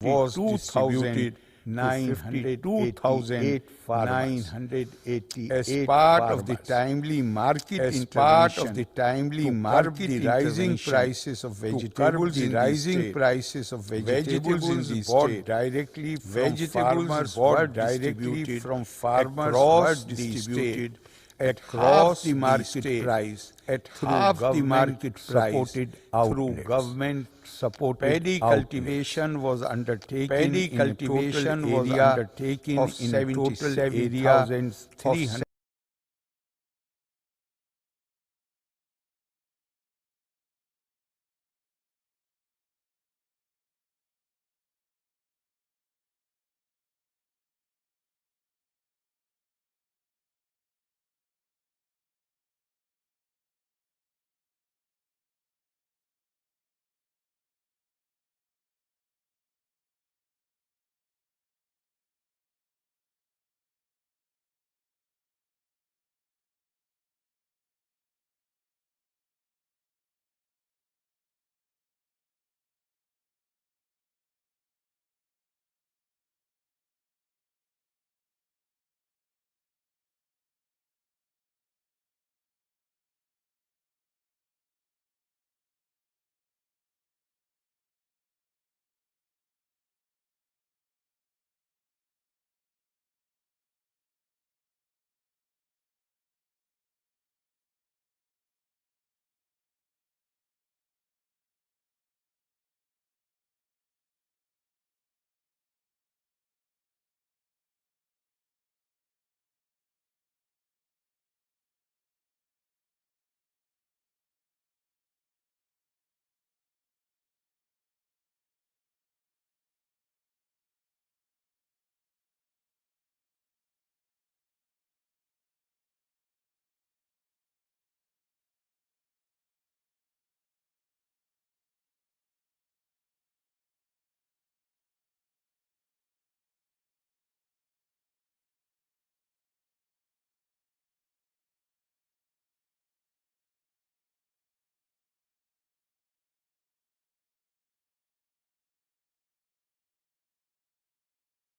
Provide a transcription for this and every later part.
was distributed to 52,988 as part of the timely market intervention to curb the rising prices of vegetables in the state. Vegetables bought directly from farmers were distributed at half the market price through government supported Paddy cultivation was undertaken in a total area of 77,300.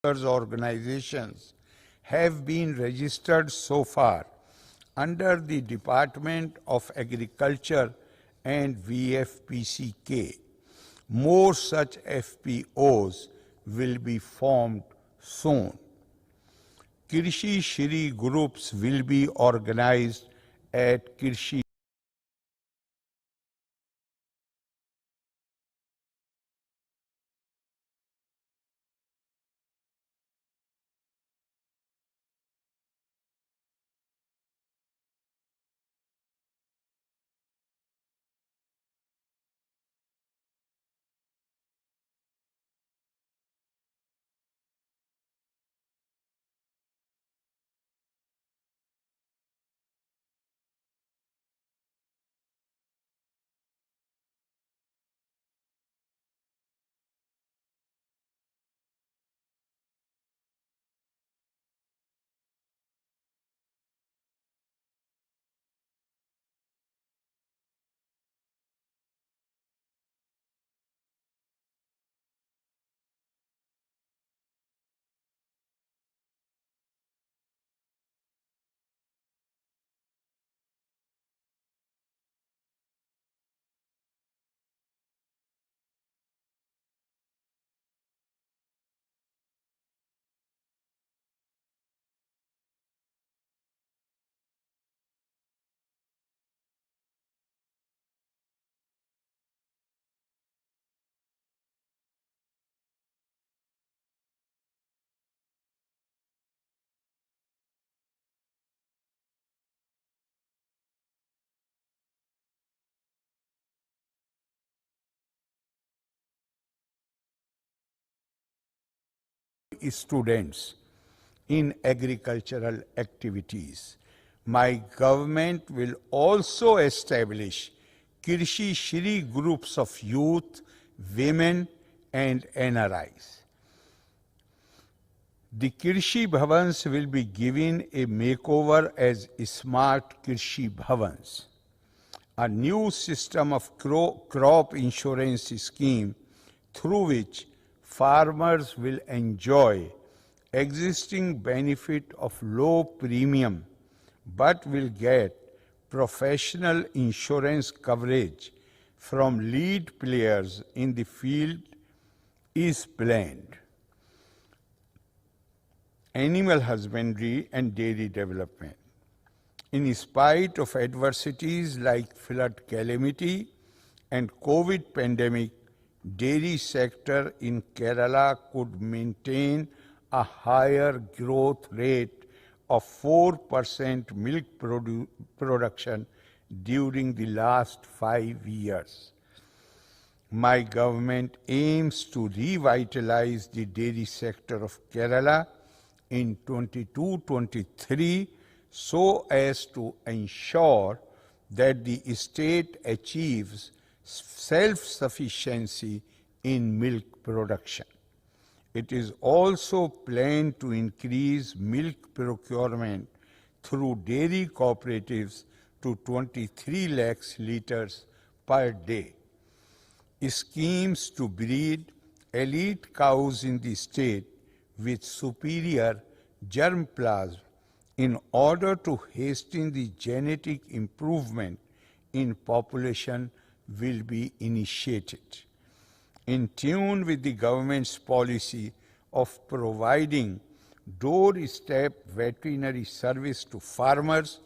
Organizations have been registered so far under the Department of Agriculture and VFPCK. More such FPOs will be formed soon. Krishi Shri groups will be organized at Krishi students in agricultural activities. My government will also establish Krishi Shri groups of youth, women and NRIs. The Krishi Bhavans will be given a makeover as Smart Krishi Bhavans. A new system of crop insurance scheme through which farmers will enjoy existing benefit of low premium but will get professional insurance coverage from lead players in the field is planned. Animal husbandry and dairy development. In spite of adversities like flood calamity and COVID pandemic, dairy sector in Kerala could maintain a higher growth rate of 4% milk production during the last 5 years. My government aims to revitalize the dairy sector of Kerala in 22-23 so as to ensure that the state achieves self-sufficiency in milk production. It is also planned to increase milk procurement through dairy cooperatives to 23 lakhs liters per day. Schemes to breed elite cows in the state with superior germplasm in order to hasten the genetic improvement in population will be initiated. In tune with the government's policy of providing doorstep veterinary service to farmers,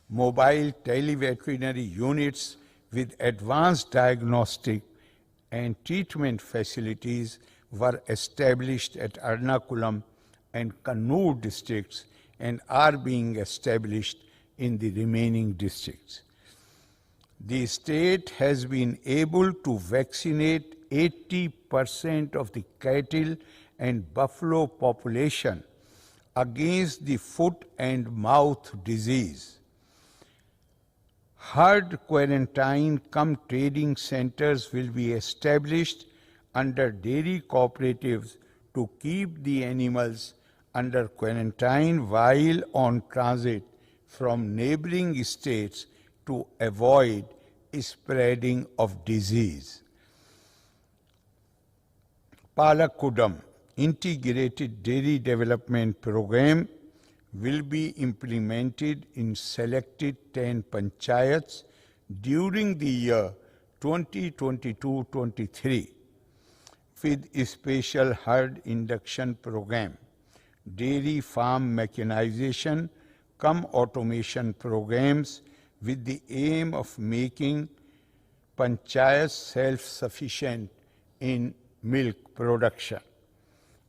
mobile televeterinary units with advanced diagnostic and treatment facilities were established at Ernakulam and Kannur districts and are being established in the remaining districts. The state has been able to vaccinate 80% of the cattle and buffalo population against the foot and mouth disease. Herd quarantine cum trading centers will be established under dairy cooperatives to keep the animals under quarantine while on transit from neighboring states to avoid spreading of disease. Palakudam Integrated Dairy Development Program will be implemented in selected 10 panchayats during the year 2022-23 with a special herd induction program, dairy farm mechanization cum automation programs with the aim of making panchayats self-sufficient in milk production.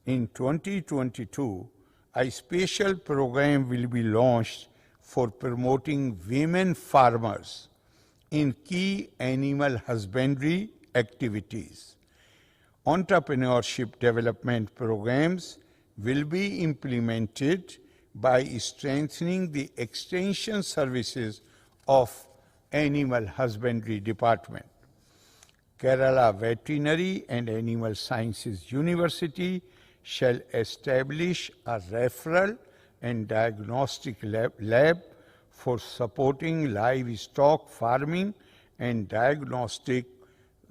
In 2022, a special program will be launched for promoting women farmers in key animal husbandry activities. Entrepreneurship development programs will be implemented by strengthening the extension services of Animal Husbandry Department. Kerala Veterinary and Animal Sciences University shall establish a referral and diagnostic lab for supporting livestock farming and diagnostic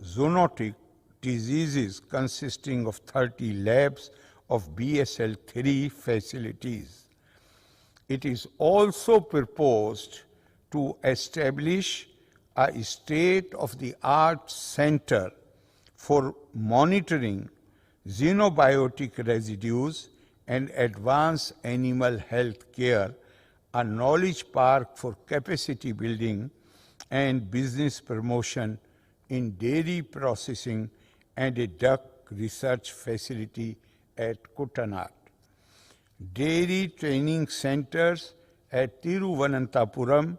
zoonotic diseases consisting of 30 labs of BSL-3 facilities. It is also proposed to establish a state-of-the-art center for monitoring xenobiotic residues and advanced animal health care, a knowledge park for capacity building and business promotion in dairy processing, and a duck research facility at Kuttanad. Dairy training centers at Tiruvananthapuram,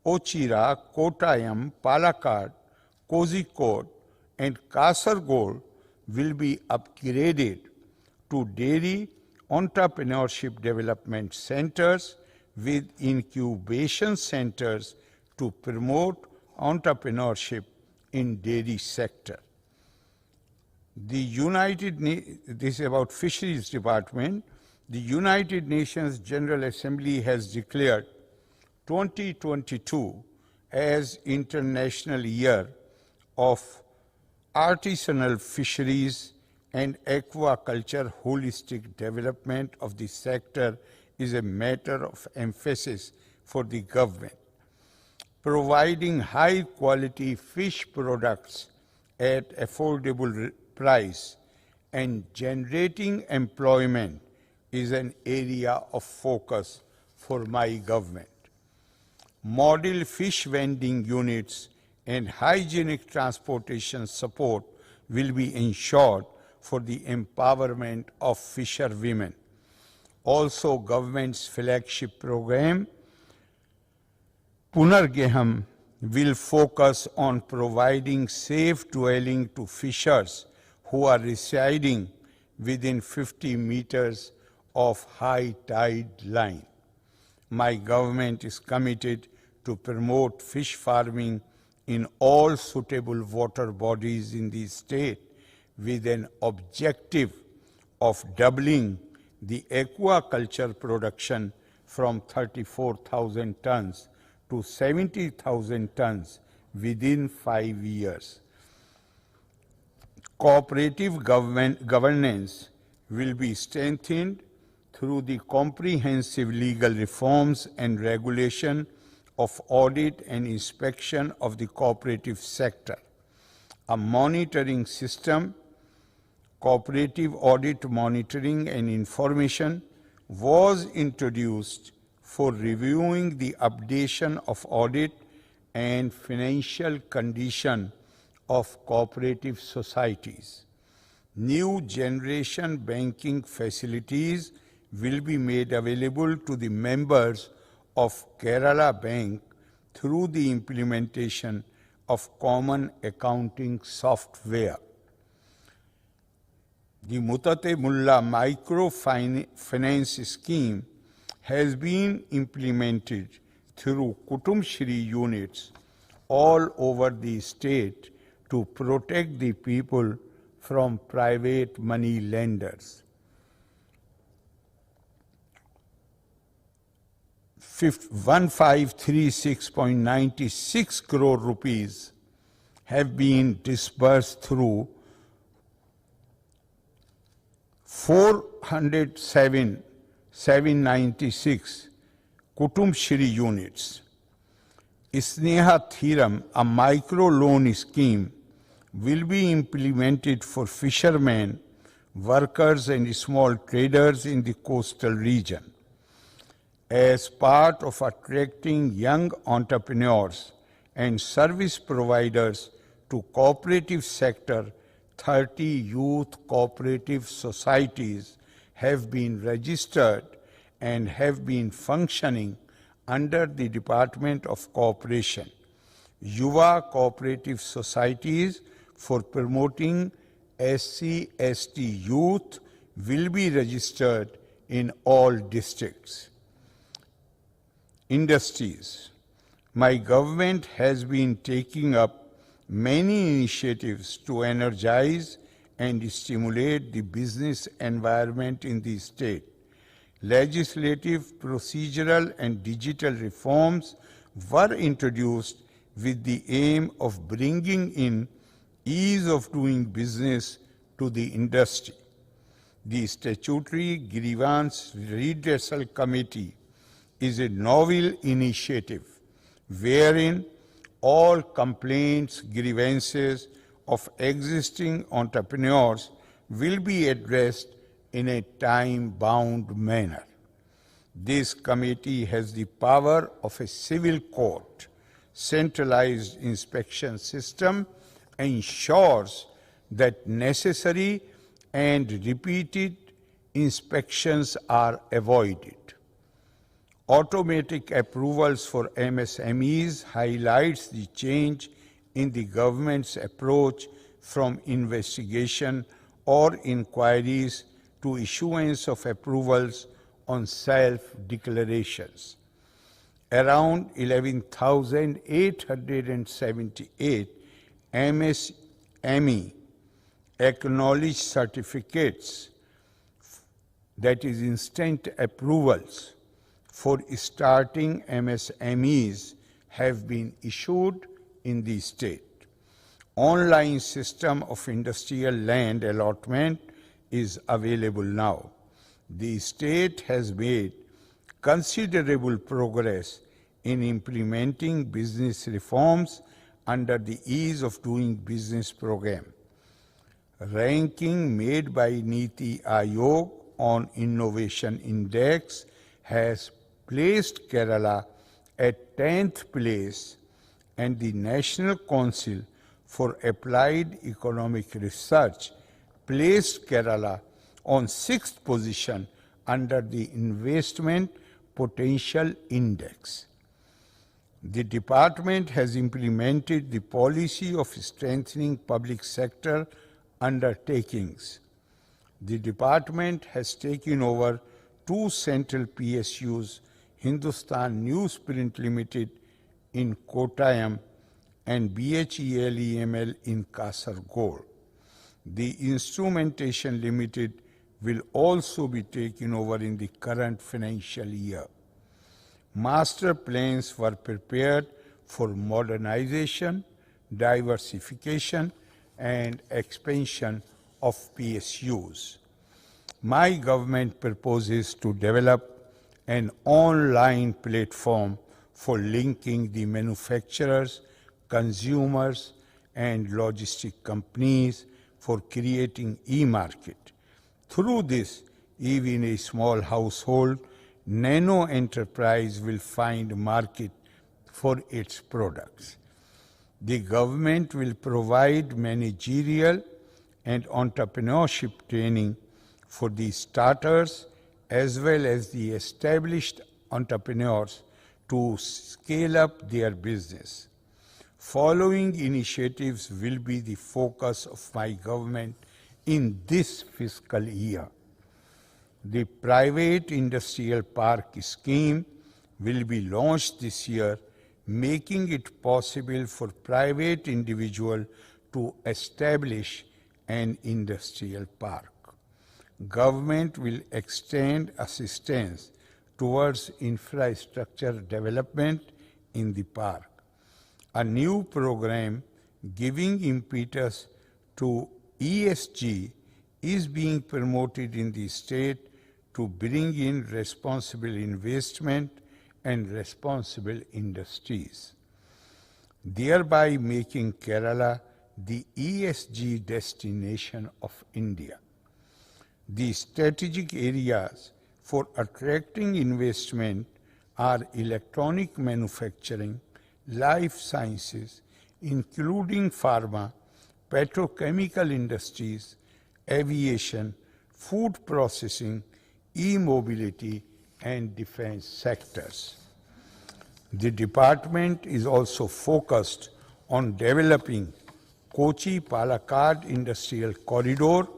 Ochira, Kottayam, Palakkad, Kozhikode, and Kasaragod will be upgraded to dairy entrepreneurship development centers with incubation centers to promote entrepreneurship in dairy sector. This is about Fisheries Department. The United Nations General Assembly has declared 2022 as International Year of Artisanal Fisheries and aquaculture holistic development of the sector is a matter of emphasis for the government. Providing high-quality fish products at affordable price and generating employment is an area of focus for my government. Model fish vending units and hygienic transportation support will be ensured for the empowerment of fisherwomen. Also, government's flagship program, Punargeham, will focus on providing safe dwelling to fishers who are residing within 50 meters of high tide line. My government is committed to promote fish farming in all suitable water bodies in the state with an objective of doubling the aquaculture production from 34,000 tons to 70,000 tons within 5 years. Cooperative governance will be strengthened through the comprehensive legal reforms and regulation of audit and inspection of the cooperative sector. A monitoring system, cooperative audit monitoring and information, was introduced for reviewing the updation of audit and financial condition of cooperative societies. New generation banking facilities will be made available to the members of Kerala Bank through the implementation of common accounting software. The Mutate Mulla microfinance scheme has been implemented through Kutumshri units all over the state to protect the people from private money lenders. 1536.96 crore rupees have been disbursed through 407,796 Kutumshri units. Sneha Thiram, a micro-loan scheme, will be implemented for fishermen, workers and small traders in the coastal region. As part of attracting young entrepreneurs and service providers to cooperative sector, 30 youth cooperative societies have been registered and have been functioning under the Department of Cooperation. Yuva cooperative societies for promoting SC/ST youth will be registered in all districts. Industries. My government has been taking up many initiatives to energize and stimulate the business environment in the state. Legislative, procedural and digital reforms were introduced with the aim of bringing in ease of doing business to the industry. The Statutory Grievance Redressal Committee is a novel initiative wherein all complaints, grievances of existing entrepreneurs will be addressed in a time-bound manner. This committee has the power of a civil court. Centralized inspection system ensures that necessary and repeated inspections are avoided. Automatic approvals for MSMEs highlights the change in the government's approach from investigation or inquiries to issuance of approvals on self-declarations. Around 11,878 MSME acknowledged certificates, that is instant approvals, for starting MSMEs have been issued in the state. online system of industrial land allotment is available now. The state has made considerable progress in implementing business reforms under the Ease of Doing Business program. Ranking made by Niti Aayog on Innovation Index has placed Kerala at 10th place, and the National Council for Applied Economic Research placed Kerala on 6th position under the Investment Potential Index. The department has implemented the policy of strengthening public sector undertakings. The department has taken over 2 central PSUs, Hindustan Newsprint Limited in Kottayam and BHEL in Kasaragod. The Instrumentation Limited will also be taken over in the current financial year. Master plans were prepared for modernization, diversification, and expansion of PSUs. My government proposes to develop an online platform for linking the manufacturers, consumers, and logistic companies for creating e-market. Through this, even a small household nano enterprise will find market for its products. The government will provide managerial and entrepreneurship training for the starters as well as the established entrepreneurs to scale up their business. Following initiatives will be the focus of my government in this fiscal year. The Private Industrial Park scheme will be launched this year, making it possible for private individuals to establish an industrial park. Government will extend assistance towards infrastructure development in the park. A new program giving impetus to ESG is being promoted in the state to bring in responsible investment and responsible industries, thereby making Kerala the ESG destination of India. The strategic areas for attracting investment are electronic manufacturing, life sciences, including pharma, petrochemical industries, aviation, food processing, e-mobility, and defense sectors. The department is also focused on developing Kochi-Palakkad Industrial Corridor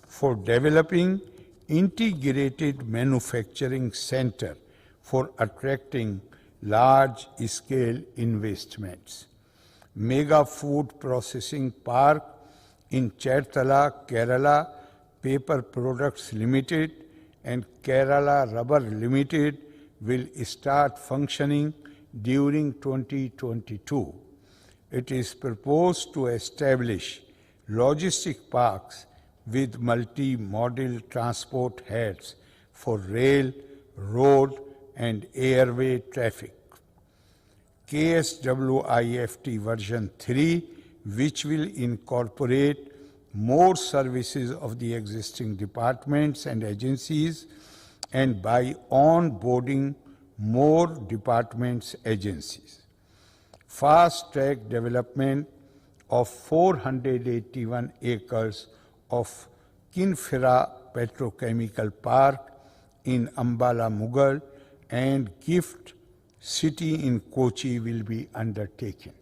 for developing integrated manufacturing center for attracting large-scale investments. Mega Food Processing Park in Cherthala, Kerala, Paper Products Limited and Kerala Rubber Limited will start functioning during 2022. It is proposed to establish logistic parks with multi-modal transport heads for rail, road and airway traffic. KSWIFT version 3, which will incorporate more services of the existing departments and agencies and by onboarding more departments agencies. Fast-track development of 481 acres of Kinfira Petrochemical Park in Ambala Mughal and Gift City in Kochi will be undertaken.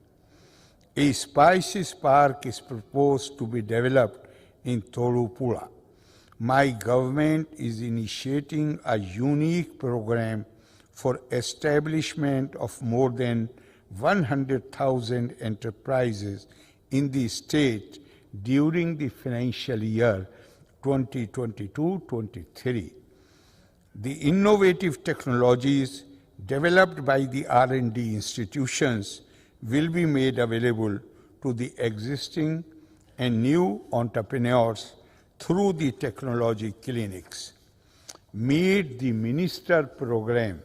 A spices park is proposed to be developed in Tolupula. My government is initiating a unique program for establishment of more than 100,000 enterprises in the state during the financial year 2022-23. The innovative technologies developed by the R&D institutions will be made available to the existing and new entrepreneurs through the technology clinics. Meet the Minister program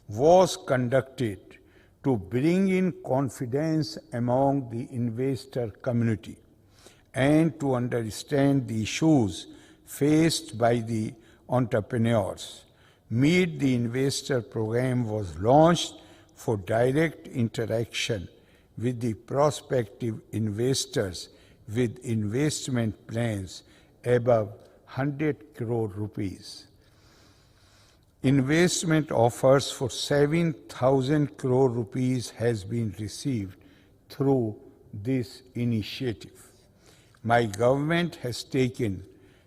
was conducted to bring in confidence among the investor community and to understand the issues faced by the entrepreneurs. Meet the Investor program was launched for direct interaction with the prospective investors with investment plans above 100 crore rupees. Investment offers for 7,000 crore rupees has been received through this initiative. My government has taken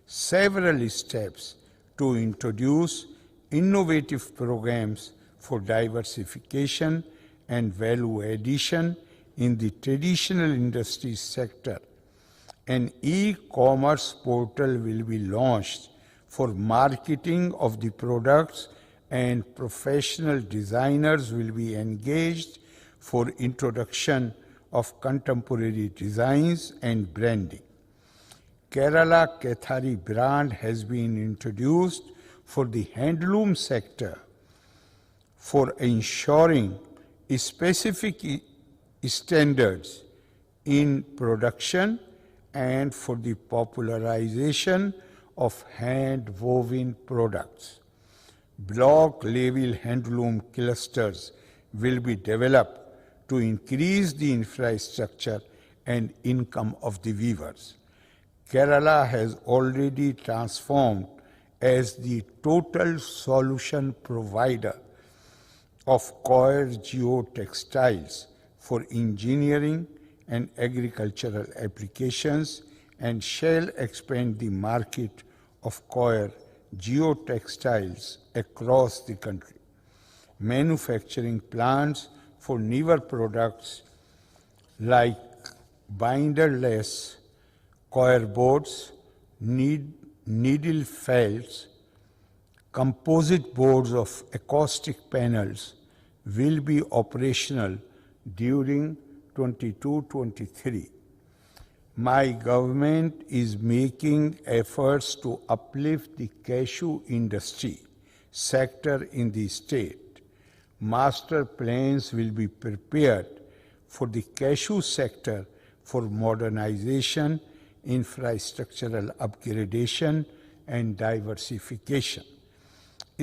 several steps to introduce innovative programs for diversification and value addition in the traditional industry sector. An e-commerce portal will be launched for marketing of the products, and professional designers will be engaged for introduction of contemporary designs and branding. Kerala Kethari brand has been introduced for the handloom sector for ensuring specific standards in production and for the popularization of hand-woven products. Block-level handloom clusters will be developed to increase the infrastructure and income of the weavers. Kerala has already transformed as the total solution provider of coir geotextiles for engineering and agricultural applications and shall expand the market of coir geotextiles across the country. Manufacturing plants for newer products like binderless coir boards, needle felts, composite boards of acoustic panels will be operational during 22-23. My government is making efforts to uplift the cashew industry sector in the state. Master plans will be prepared for the cashew sector for modernization, infrastructural upgradation, and diversification.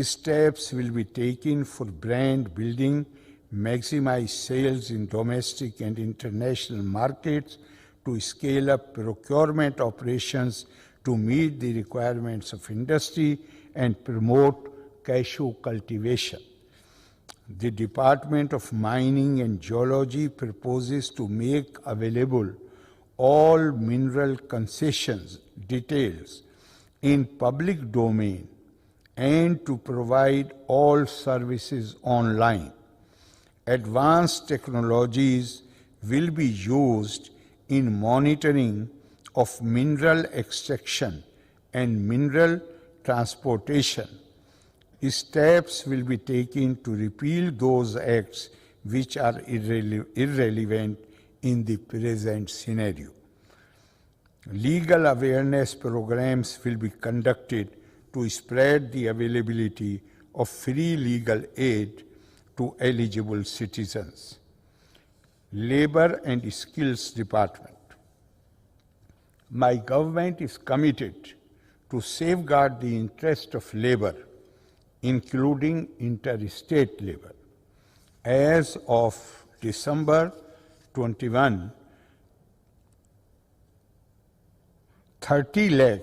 Steps will be taken for brand building, maximize sales in domestic and international markets, to scale up procurement operations to meet the requirements of industry and promote cashew cultivation. The Department of Mining and Geology proposes to make available all mineral concessions details in public domain and to provide all services online. Advanced technologies will be used in monitoring of mineral extraction and mineral transportation. Steps will be taken to repeal those acts which are irrelevant in the present scenario. Legal awareness programs will be conducted to spread the availability of free legal aid to eligible citizens. Labor and Skills Department. My government is committed to safeguard the interest of labor, including interstate labor. As of December 21, 30 lakh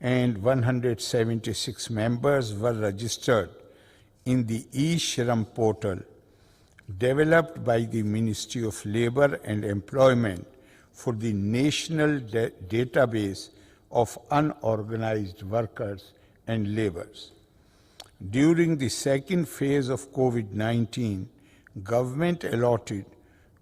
and 176 members were registered in the e-Shram portal developed by the Ministry of Labour and Employment for the National Database of Unorganized Workers and Labourers. During the second phase of COVID-19, government allotted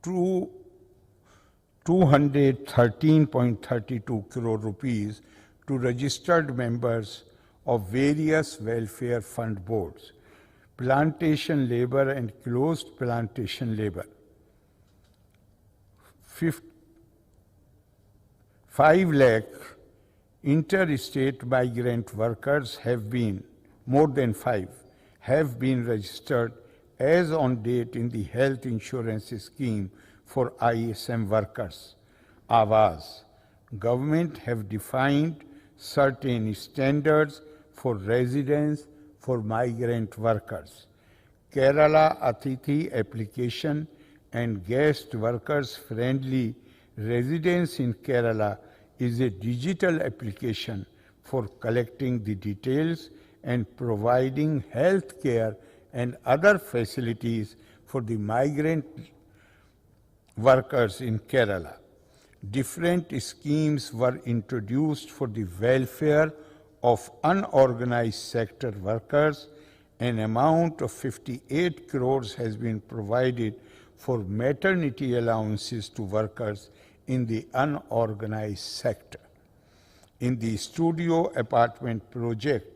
213.32 crore rupees to registered members of various welfare fund boards, plantation labour and closed plantation labour. 5 lakh interstate migrant workers have been, more than 5, have been registered as on date in the health insurance scheme for ISM workers. Avaz. Government have defined certain standards for residence for migrant workers. Kerala Atithi application and guest workers friendly residence in Kerala is a digital application for collecting the details and providing health care and other facilities for the migrant workers in Kerala. Different schemes were introduced for the welfare of unorganized sector workers. An amount of 58 crores has been provided for maternity allowances to workers in the unorganized sector. In the studio apartment project,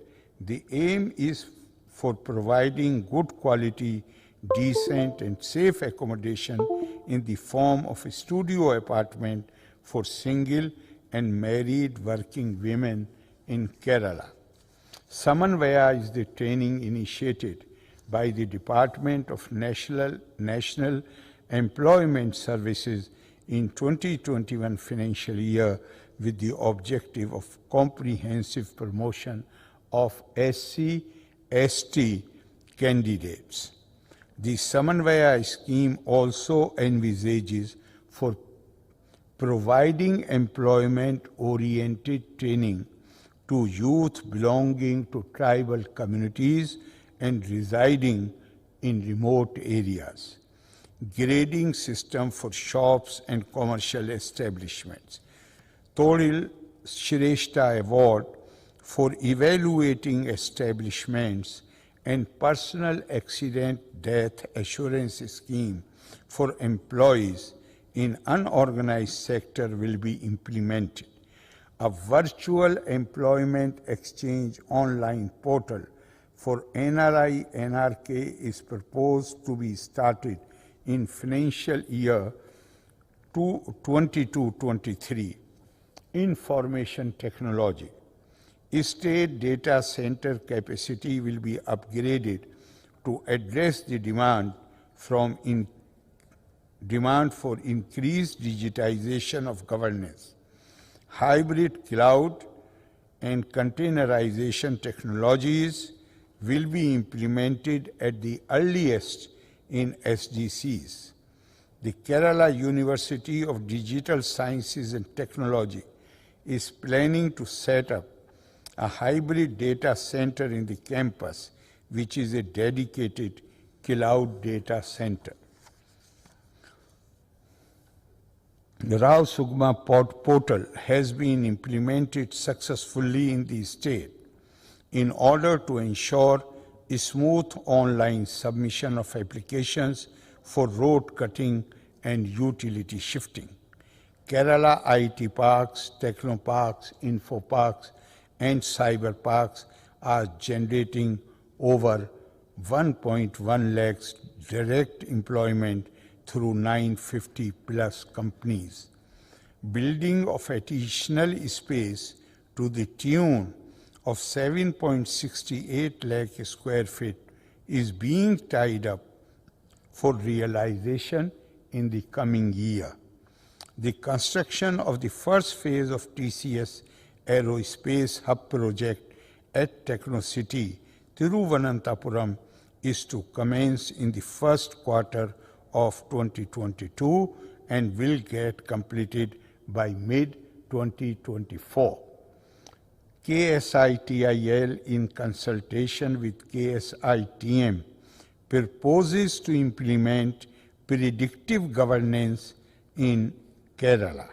the aim is for providing good quality, decent and safe accommodation in the form of a studio apartment for single and married working women in Kerala. Samanvaya is the training initiated by the Department of National Employment Services in 2021 financial year with the objective of comprehensive promotion of SC/ST candidates. The Samanvaya scheme also envisages for providing employment-oriented training to youth belonging to tribal communities and residing in remote areas. Grading system for shops and commercial establishments. Tolil Shrestha Award for evaluating establishments and personal accident death assurance scheme for employees in unorganized sector will be implemented. A virtual employment exchange online portal for NRI NRK is proposed to be started in financial year 22-23. Information technology. State data center capacity will be upgraded to address the demand for increased digitization of governance. Hybrid cloud and containerization technologies will be implemented at the earliest in SDCs. The Kerala University of Digital Sciences and Technology is planning to set up a hybrid data center in the campus, which is a dedicated cloud data center. The Rao Sugma portal has been implemented successfully in the state in order to ensure a smooth online submission of applications for road cutting and utility shifting. Kerala IT parks, techno parks, info parks, and cyber parks are generating over 1.1 lakhs direct employment through 950 plus companies. Building of additional space to the tune of 7.68 lakh square feet is being tied up for realization in the coming year. The construction of the first phase of TCS Aerospace Hub project at Technocity, Thiruvananthapuram, is to commence in the first quarter of 2022 and will get completed by mid-2024. KSITIL, in consultation with KSITM, proposes to implement predictive governance in Kerala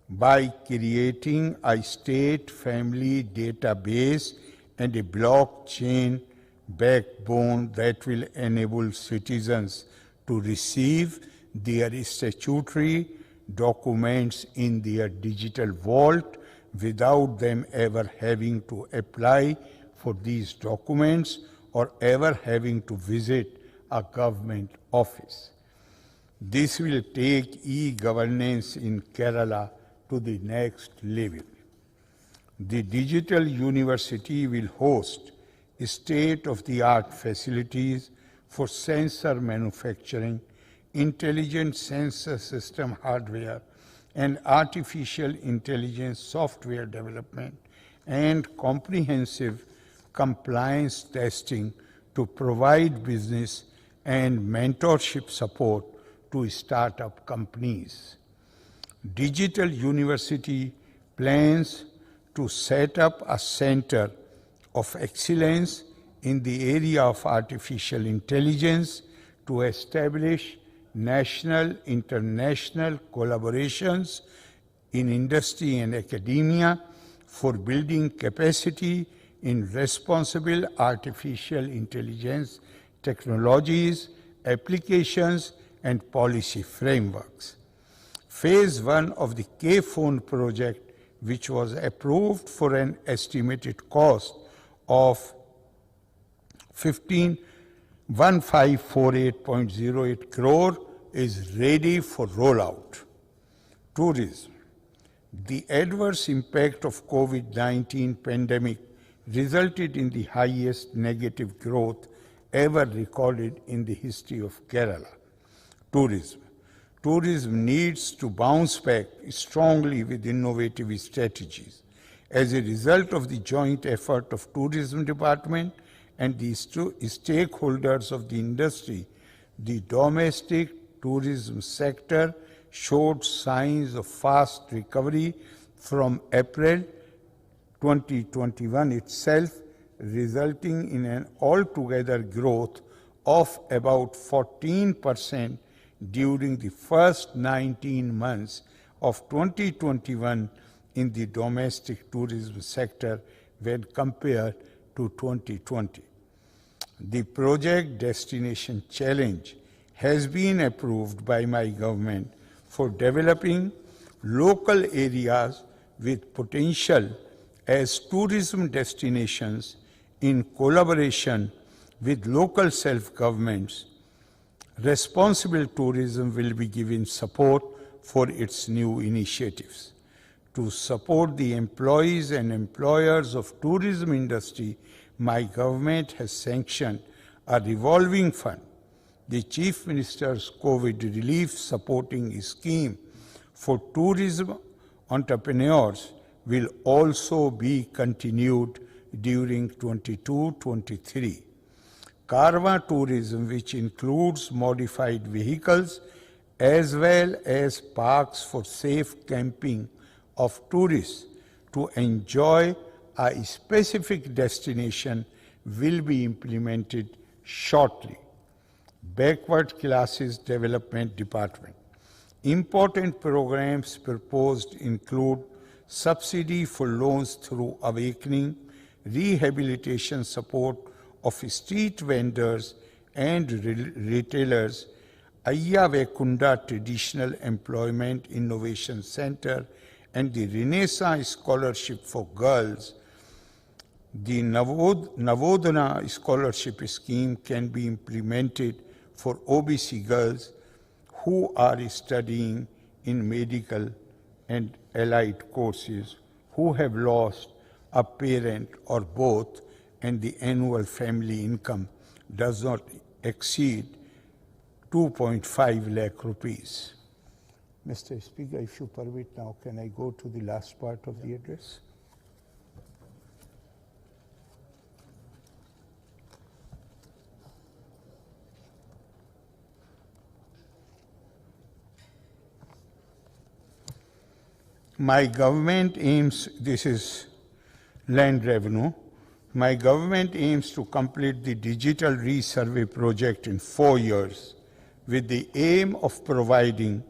by creating a state family database and a blockchain backbone that will enable citizens to receive their statutory documents in their digital vault without them ever having to apply for these documents or ever having to visit a government office. This will take e-governance in Kerala to the next level. The digital university will host state-of-the-art facilities for sensor manufacturing, intelligent sensor system hardware, and artificial intelligence software development, and comprehensive compliance testing to provide business and mentorship support to startup companies. Digital University plans to set up a center of excellence in the area of artificial intelligence to establish national, international collaborations in industry and academia for building capacity in responsible artificial intelligence technologies, applications, and policy frameworks. Phase 1 of the K-Phone project, which was approved for an estimated cost of 1548.08 crore, is ready for rollout. Tourism. The adverse impact of COVID-19 pandemic resulted in the highest negative growth ever recorded in the history of Kerala. Tourism. Tourism needs to bounce back strongly with innovative strategies. As a result of the joint effort of Tourism Department and the stakeholders of the industry, the domestic tourism sector showed signs of fast recovery from April 2021 itself, resulting in an altogether growth of about 14% during the first 19 months of 2021 in the domestic tourism sector when compared to 2020. The Project Destination Challenge has been approved by my government for developing local areas with potential as tourism destinations in collaboration with local self-governments. Responsible tourism will be given support for its new initiatives. To support the employees and employers of tourism industry, my government has sanctioned a revolving fund. The Chief Minister's COVID Relief Supporting Scheme for tourism entrepreneurs will also be continued during 22-23. Carva tourism, which includes modified vehicles as well as parks for safe camping of tourists to enjoy a specific destination, will be implemented shortly. Backward Classes Development Department. Important programs proposed include subsidy for loans through Awakening, rehabilitation support of street vendors and retailers, Ayya Vekunda Traditional Employment Innovation Center, and the Renaissance Scholarship for Girls. The Navodana Scholarship Scheme can be implemented for OBC girls who are studying in medical and allied courses, who have lost a parent or both, and the annual family income does not exceed 2.5 lakh rupees. Mr. Speaker, if you permit now, can I go to the last part of the address? My government aims, this is land revenue, my government aims to complete the digital resurvey project in 4 years with the aim of providing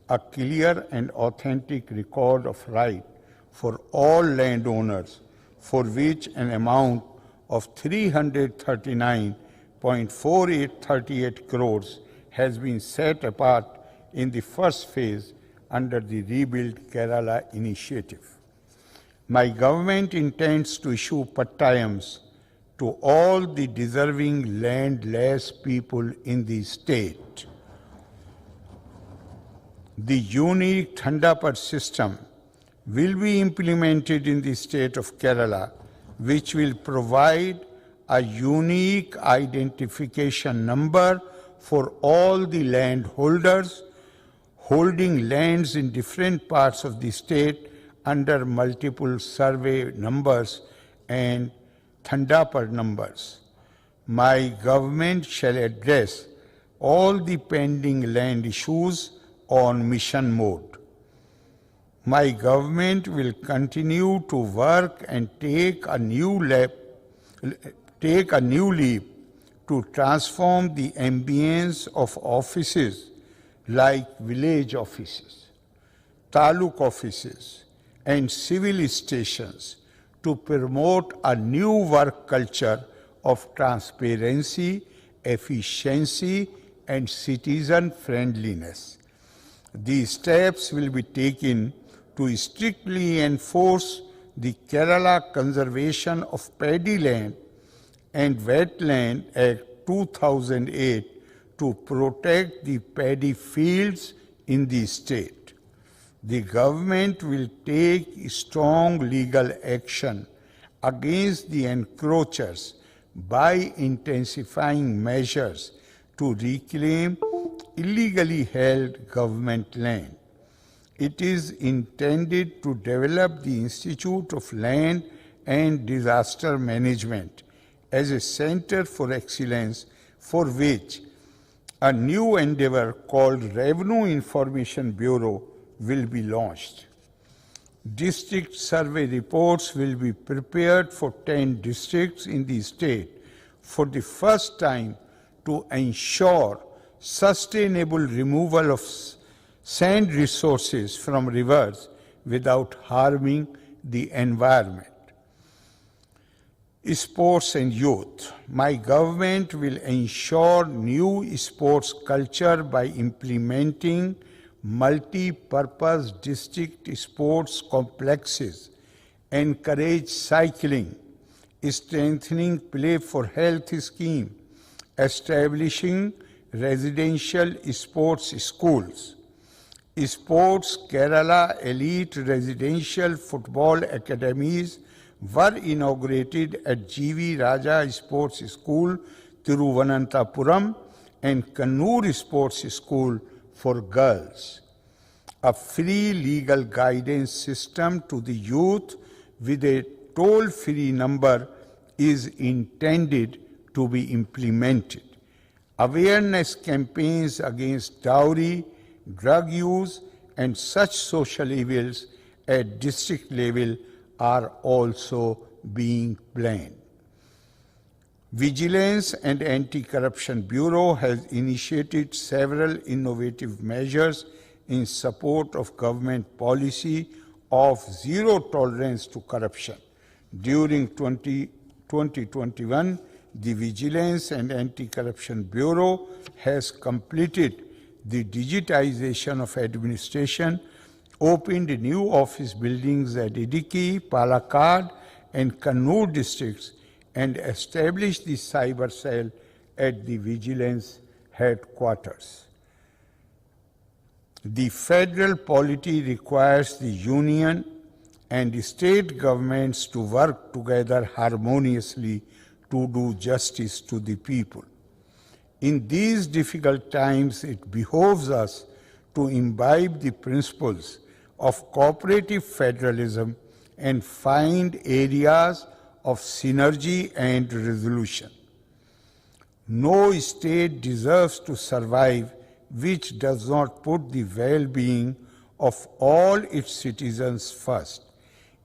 a clear and authentic record of right for all landowners, for which an amount of 339.4838 crores has been set apart in the first phase under the Rebuild Kerala initiative. My government intends to issue pattayams to all the deserving landless people in the state. The unique Thandapad system will be implemented in the state of Kerala, which will provide a unique identification number for all the landholders holding lands in different parts of the state under multiple survey numbers and Thandapad numbers. My government shall address all the pending land issues on mission mode. My government will continue to work and take a new leap to transform the ambience of offices like village offices, taluk offices, and civil stations to promote a new work culture of transparency, efficiency, and citizen friendliness. These steps will be taken to strictly enforce the Kerala Conservation of Paddy Land and Wetland Act 2008 to protect the paddy fields in the state. The government will take strong legal action against the encroachers by intensifying measures to reclaim illegally held government land. It is intended to develop the Institute of Land and Disaster Management as a center for excellence, for which a new endeavor called Revenue Information Bureau will be launched. District survey reports will be prepared for 10 districts in the state for the first time to ensure sustainable removal of sand resources from rivers without harming the environment. Sports and youth. My government will ensure new sports culture by implementing multi-purpose district sports complexes, encourage cycling, strengthening play for health scheme, establishing residential sports schools. Sports Kerala Elite Residential Football Academies were inaugurated at G.V. Raja Sports School, Thiruvananthapuram, and Kannur Sports School for girls. A free legal guidance system to the youth with a toll-free number is intended to be implemented. Awareness campaigns against dowry, drug use, and such social evils at district level are also being planned. Vigilance and Anti-Corruption Bureau has initiated several innovative measures in support of government policy of zero tolerance to corruption. During 2021, the Vigilance and Anti-Corruption Bureau has completed the digitization of administration, opened new office buildings at Idiki, Palakkad, and Kannur districts, and established the cyber cell at the Vigilance headquarters. The federal polity requires the union and state governments to work together harmoniously to do justice to the people. In these difficult times, it behoves us to imbibe the principles of cooperative federalism and find areas of synergy and resolution. No state deserves to survive which does not put the well-being of all its citizens first.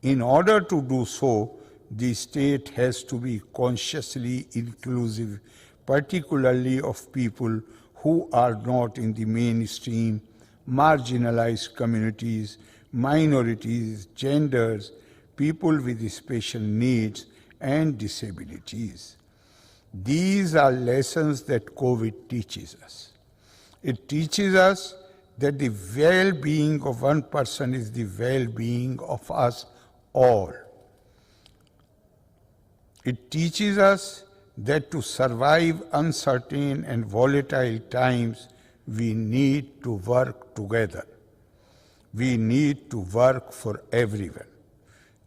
In order to do so, the state has to be consciously inclusive, particularly of people who are not in the mainstream, marginalized communities, minorities, genders, people with special needs and disabilities. These are lessons that COVID teaches us. It teaches us that the well-being of one person is the well-being of us all. It teaches us that to survive uncertain and volatile times, we need to work together. we need to work for everyone.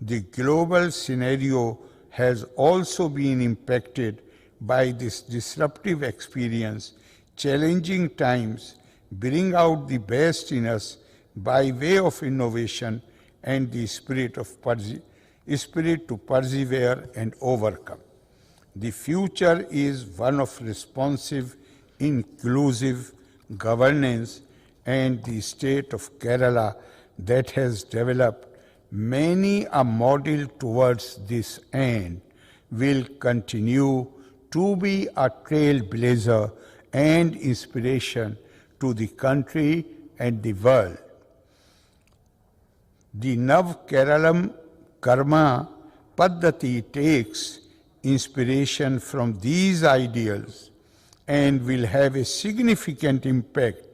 The global scenario has also been impacted by this disruptive experience. Challenging times bring out the best in us by way of innovation and the spirit to persevere and overcome. The future is one of responsive, inclusive governance, and the state of Kerala that has developed many a model towards this end will continue to be a trailblazer and inspiration to the country and the world. The Nav Keralam Karma Paddhati takes inspiration from these ideals and will have a significant impact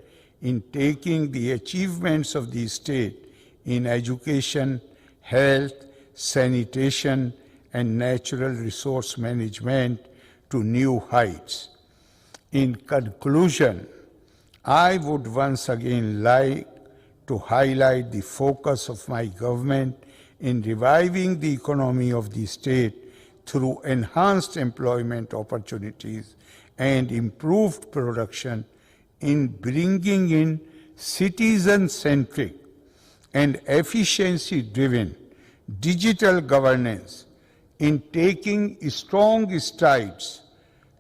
in taking the achievements of the state in education, health, sanitation, and natural resource management to new heights. In conclusion, I would once again like to highlight the focus of my government in reviving the economy of the state through enhanced employment opportunities and improved production, in bringing in citizen-centric and efficiency-driven digital governance, in taking strong strides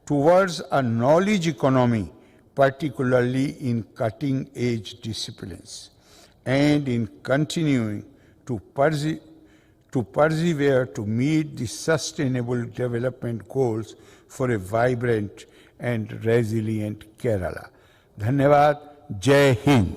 towards a knowledge economy, particularly in cutting-edge disciplines, and in continuing to persevere to meet the sustainable development goals for a vibrant and resilient Kerala. Dhanyavad. Jai Hind.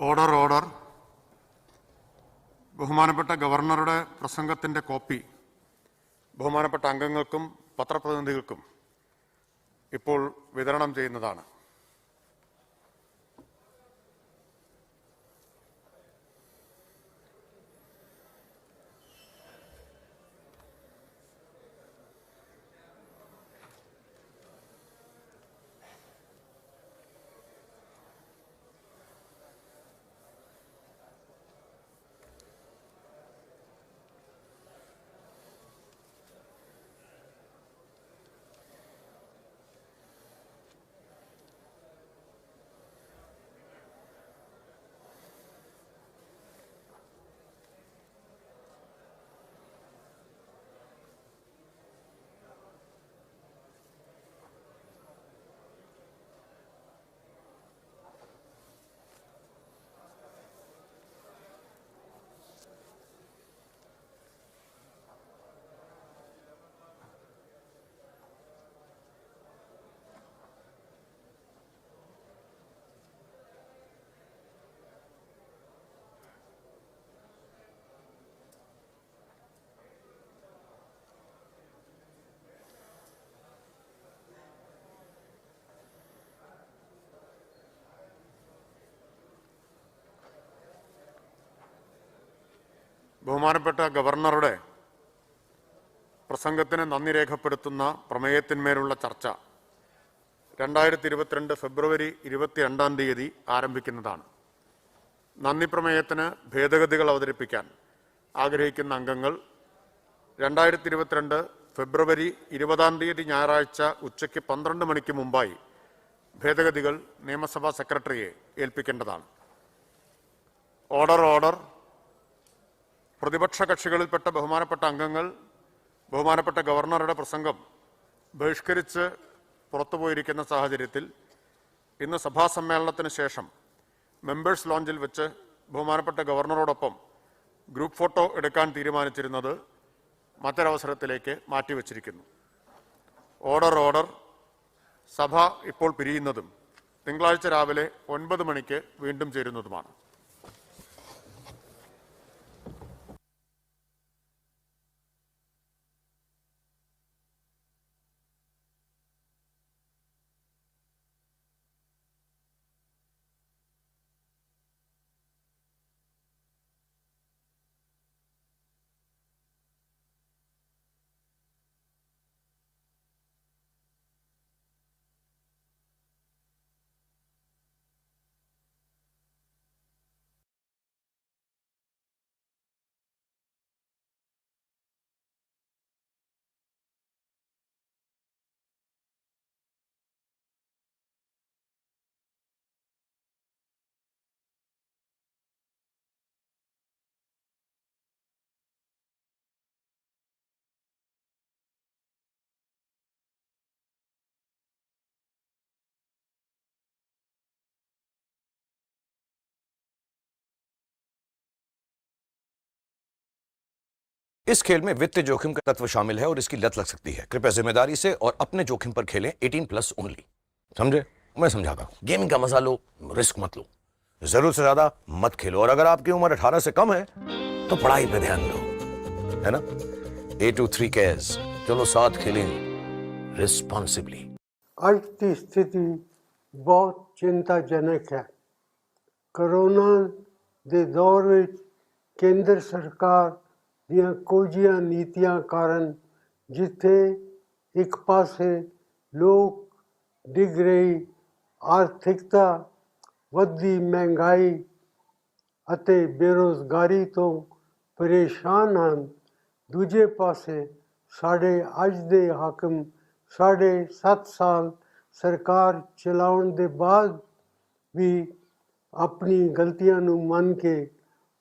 Order order. ബഹുമാനപ്പെട്ട ഗവർണറുടെ പ്രസംഗത്തിൻ്റെ copy ബഹുമാനപ്പെട്ട അംഗങ്ങൾക്കും പത്രപ്രതിനിധികൾക്കും ഇപ്പോൾ വിതരണം ചെയ്യുന്നതാണ്. ബഹുമാനപ്പെട്ട ഗവർണറുടെ പ്രസംഗത്തിന് നന്ദി രേഖപ്പെടുത്തുന്ന പ്രമേയത്തിന്മേലുള്ള ചർച്ച 2022 ഫെബ്രുവരി 22 ആരംഭിക്കുന്നതാണ്. നന്ദി പ്രമേയത്തിന് ഭേദഗതികൾ അവതരിപ്പിക്കാൻ ആഗ്രഹിക്കുന്ന അംഗങ്ങൾ 2022 ഫെബ്രുവരി 20 ഞായറാഴ്ച ഉച്ചയ്ക്ക് 12 മണിക്ക് മുമ്പായി ഭേദഗതികൾ നിയമസഭാ സെക്രട്ടറിയെ ഏൽപ്പിക്കേണ്ടതാണ്. Order order. പ്രതിപക്ഷ കക്ഷികളിൽപ്പെട്ട ബഹുമാനപ്പെട്ട അംഗങ്ങൾ ബഹുമാനപ്പെട്ട ഗവർണറുടെ പ്രസംഗം ബഹിഷ്കരിച്ച് പുറത്തുപോയിരിക്കുന്ന സാഹചര്യത്തിൽ ഇന്ന് സഭാ സമ്മേളനത്തിന് ശേഷം മെമ്പേഴ്സ് ലോഞ്ചിൽ വെച്ച് ബഹുമാനപ്പെട്ട ഗവർണറോടൊപ്പം ഗ്രൂപ്പ് ഫോട്ടോ എടുക്കാൻ തീരുമാനിച്ചിരുന്നത് മറ്റൊരവസരത്തിലേക്ക് മാറ്റിവെച്ചിരിക്കുന്നു. Order order. സഭ ഇപ്പോൾ പിരിയുന്നതും തിങ്കളാഴ്ച രാവിലെ 9 മണിക്ക് വീണ്ടും ചേരുന്നതുമാണ്. इस खेल में वित्तीय जोखिम का तत्व शामिल है और इसकी लत लग सकती है। कृपया जिम्मेदारी से और अपने जोखिम पर खेलें। 18+ ओनली। समझे? मैं समझाता हूं। गेमिंग का मजा लो, रिस्क मत लो, जरूरत से ज्यादा मत खेलो, और अगर आपकी उम्र 18 से कम है तो पढ़ाई पे ध्यान दो, है ना? 8 to 3 केयर्स। चलो साथ खेलें रिस्पॉन्सिबली। आज की स्थिति बहुत चिंताजनक है। कोरोना के दौर में केंद्र सरकार ਦੀਆਂ ਕੋਝੀਆਂ ਨੀਤੀਆਂ ਕਾਰਨ ਜਿੱਥੇ ਇੱਕ ਪਾਸੇ ਲੋਕ ਡਿੱਗ ਰਹੀ ਆਰਥਿਕਤਾ, ਵੱਧਦੀ ਮਹਿੰਗਾਈ ਅਤੇ ਬੇਰੁਜ਼ਗਾਰੀ ਤੋਂ ਪਰੇਸ਼ਾਨ ਹਨ, ਦੂਜੇ ਪਾਸੇ ਸਾਡੇ ਅੱਜ ਦੇ ਹਾਕਮ 7.5 ਸਾਲ ਸਰਕਾਰ ਚਲਾਉਣ ਦੇ ਬਾਅਦ ਵੀ ਆਪਣੀ ਗਲਤੀਆਂ ਨੂੰ ਮੰਨ ਕੇ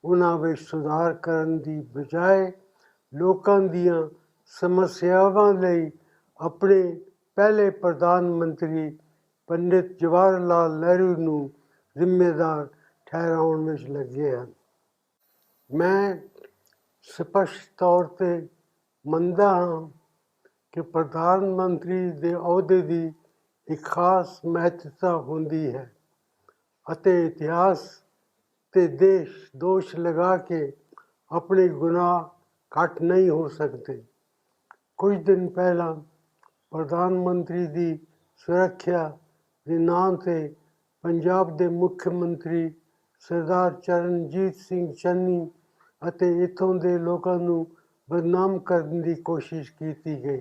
ਉਹਨਾਂ ਵਿੱਚ ਸੁਧਾਰ ਕਰਨ ਦੀ ਬਜਾਏ ਲੋਕਾਂ ਦੀਆਂ ਸਮੱਸਿਆਵਾਂ ਲਈ ਆਪਣੇ ਪਹਿਲੇ ਪ੍ਰਧਾਨ ਮੰਤਰੀ ਪੰਡਿਤ ਜਵਾਹਰ ਲਾਲ ਨਹਿਰੂ ਨੂੰ ਜ਼ਿੰਮੇਦਾਰ ਠਹਿਰਾਉਣ ਵਿੱਚ ਲੱਗੇ ਹਨ। ਮੈਂ ਸਪਸ਼ਟ ਤੌਰ 'ਤੇ ਮੰਨਦਾ ਹਾਂ ਕਿ ਪ੍ਰਧਾਨ ਮੰਤਰੀ ਦੇ ਅਹੁਦੇ ਦੀ ਇੱਕ ਖਾਸ ਮਹੱਤਤਾ ਹੁੰਦੀ ਹੈ ਅਤੇ ਇਤਿਹਾਸ ਤੇ ਦੇਸ਼ ਦੋਸ਼ ਲਗਾ ਕੇ ਆਪਣੇ ਗੁਨਾਹ ਘੱਟ ਨਹੀਂ ਹੋ ਸਕਦੇ। ਕੁਝ ਦਿਨ ਪਹਿਲਾਂ ਪ੍ਰਧਾਨ ਮੰਤਰੀ ਦੀ ਸੁਰੱਖਿਆ ਦੇ ਨਾਂ 'ਤੇ ਪੰਜਾਬ ਦੇ ਮੁੱਖ ਮੰਤਰੀ ਸਰਦਾਰ ਚਰਨਜੀਤ ਸਿੰਘ ਚੰਨੀ ਅਤੇ ਇੱਥੋਂ ਦੇ ਲੋਕਾਂ ਨੂੰ ਬਦਨਾਮ ਕਰਨ ਦੀ ਕੋਸ਼ਿਸ਼ ਕੀਤੀ ਗਈ,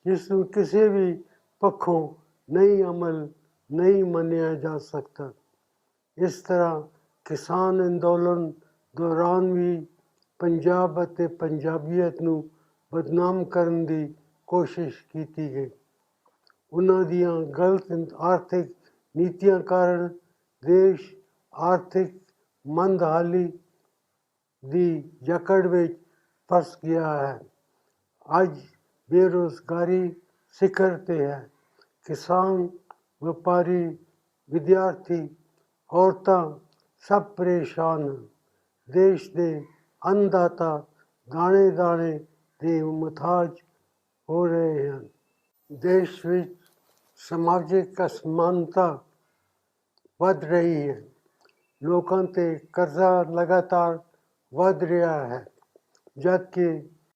ਜਿਸ ਨੂੰ ਕਿਸੇ ਵੀ ਪੱਖੋਂ ਨਹੀਂ ਮੰਨਿਆ ਜਾ ਸਕਦਾ। ਇਸ ਤਰ੍ਹਾਂ ਕਿਸਾਨ ਅੰਦੋਲਨ ਦੌਰਾਨ ਵੀ ਪੰਜਾਬ ਅਤੇ ਪੰਜਾਬੀਅਤ ਨੂੰ ਬਦਨਾਮ ਕਰਨ ਦੀ ਕੋਸ਼ਿਸ਼ ਕੀਤੀ ਗਈ। ਉਹਨਾਂ ਦੀਆਂ ਗਲਤ ਆਰਥਿਕ ਨੀਤੀਆਂ ਕਾਰਨ ਦੇਸ਼ ਆਰਥਿਕ ਮੰਦਹਾਲੀ ਦੀ ਜਕੜ ਵਿੱਚ ਫਸ ਗਿਆ ਹੈ। ਅੱਜ ਬੇਰੁਜ਼ਗਾਰੀ ਸਿਖਰ 'ਤੇ ਹੈ। ਕਿਸਾਨ, ਵਪਾਰੀ, ਵਿਦਿਆਰਥੀ, ਔਰਤਾਂ ਸਭ ਪਰੇਸ਼ਾਨ ਹਨ। ਦੇਸ਼ ਦੇ ਅੰਨਦਾਤਾ ਦਾਣੇ ਦਾਣੇ ਦੇ ਮੁਹਤਾਜ ਹੋ ਰਹੇ ਹਨ। ਦੇਸ਼ ਵਿੱਚ ਸਮਾਜਿਕ ਅਸਮਾਨਤਾ ਵੱਧ ਰਹੀ ਹੈ। ਲੋਕਾਂ 'ਤੇ ਕਰਜ਼ਾ ਲਗਾਤਾਰ ਵੱਧ ਰਿਹਾ ਹੈ, ਜਦਕਿ